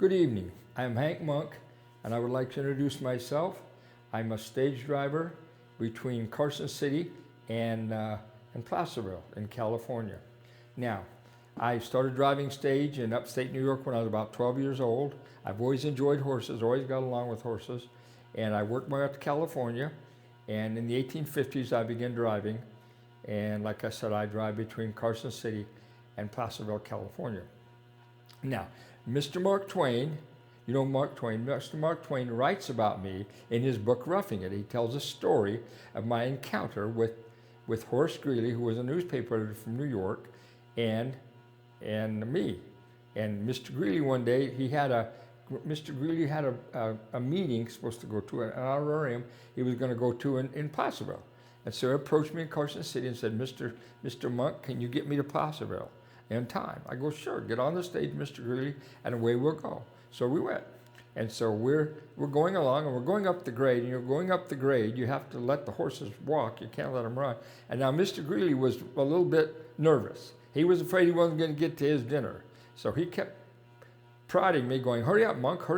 Good evening. I'm Hank Monk, and I would like to introduce myself. I'm a stage driver between Carson City and Placerville in California. Now, I started driving stage in upstate New York when I was about 12 years old. I've always enjoyed horses, always got along with horses, and I worked my way up to California. And in the 1850s, I began driving, and like I said, I drive between Carson City and Placerville, California. Now, Mr. Mark Twain, you know Mark Twain, Mr. Mark Twain writes about me in his book Roughing It. He tells a story of my encounter with Horace Greeley, who was a newspaper editor from New York, and me. And Mr. Greeley one day, Mr. Greeley had a meeting supposed to go to, an honorarium he was going to go to in Placerville. And so he approached me in Carson City and said, Mr. Monk, can you get me to Placerville in time? I go, sure, get on the stage, Mr. Greeley, and away we'll go. So we went. And so we're going along, and we're going up the grade, and you're going up the grade, you have to let the horses walk, you can't let them run. And now Mr. Greeley was a little bit nervous. He was afraid he wasn't going to get to his dinner. So he kept prodding me, going, hurry up, Monk,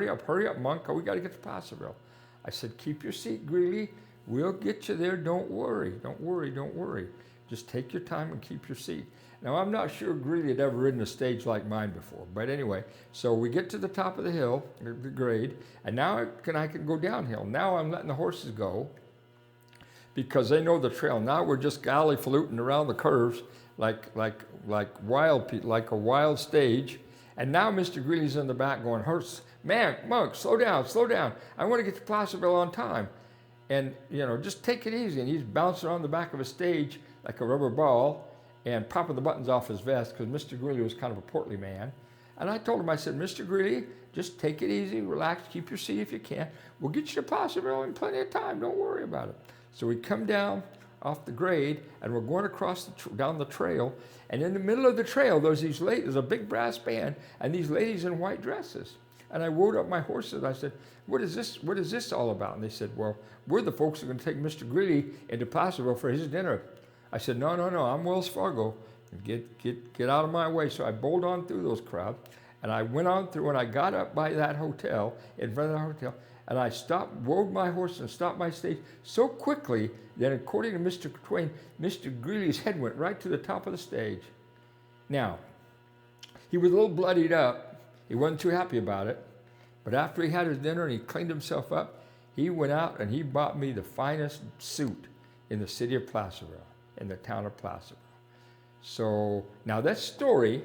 Monk, we got to get to Placerville. I said, keep your seat, Greeley. We'll get you there. Don't worry. Just take your time and keep your seat. Now, I'm not sure Greeley had ever ridden a stage like mine before, but anyway, so we get to the top of the hill, the grade, and now I can go downhill. Now I'm letting the horses go because they know the trail. Now we're just galley-faluting around the curves like a wild stage. And now Mr. Greeley's in the back going, horse, man, Monk, slow down. I want to get to Placerville on time. And, just take it easy. And he's bouncing on the back of a stage like a rubber ball and popping the buttons off his vest because Mr. Greeley was kind of a portly man. And I told him, I said, Mr. Greeley, just take it easy, relax, keep your seat if you can. We'll get you to Placerville in plenty of time. Don't worry about it. So we come down off the grade, and we're going across down the trail. And in the middle of the trail, there's a big brass band, and these ladies in white dresses. And I rode up my horses. I said, what is this all about? And they said, well, we're the folks who are going to take Mr. Greeley into Placerville for his dinner. I said, no, I'm Wells Fargo. Get out of my way. So I bowled on through those crowds, and I went on through, and I got up by that hotel, in front of the hotel, and I rode my horse and stopped my stage so quickly that according to Mr. Twain, Mr. Greeley's head went right to the top of the stage. Now, he was a little bloodied up. He wasn't too happy about it. But after he had his dinner and he cleaned himself up, he went out and he bought me the finest suit in the city of Placerville, in the town of Placerville. So now that story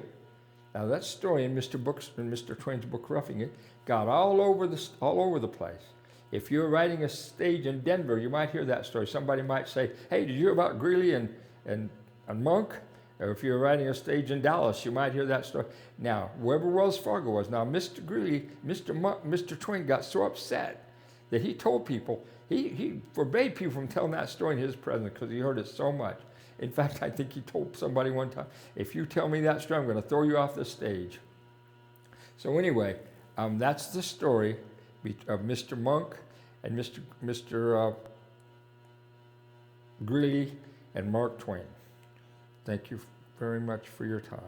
in Mr. Twain's book Roughing It got all over the place. If you're riding a stage in Denver, you might hear that story. Somebody might say, hey, did you hear about Greeley and Monk? Or if you're riding a stage in Dallas, you might hear that story. Now, wherever Wells Fargo was, now Mr. Greeley, Mr. Twain got so upset that he told people, he forbade people from telling that story in his presence because he heard it so much. In fact, I think he told somebody one time, if you tell me that story, I'm going to throw you off the stage. So anyway, that's the story of Mr. Monk and Mr. Greeley and Mark Twain. Thank you very much for your time.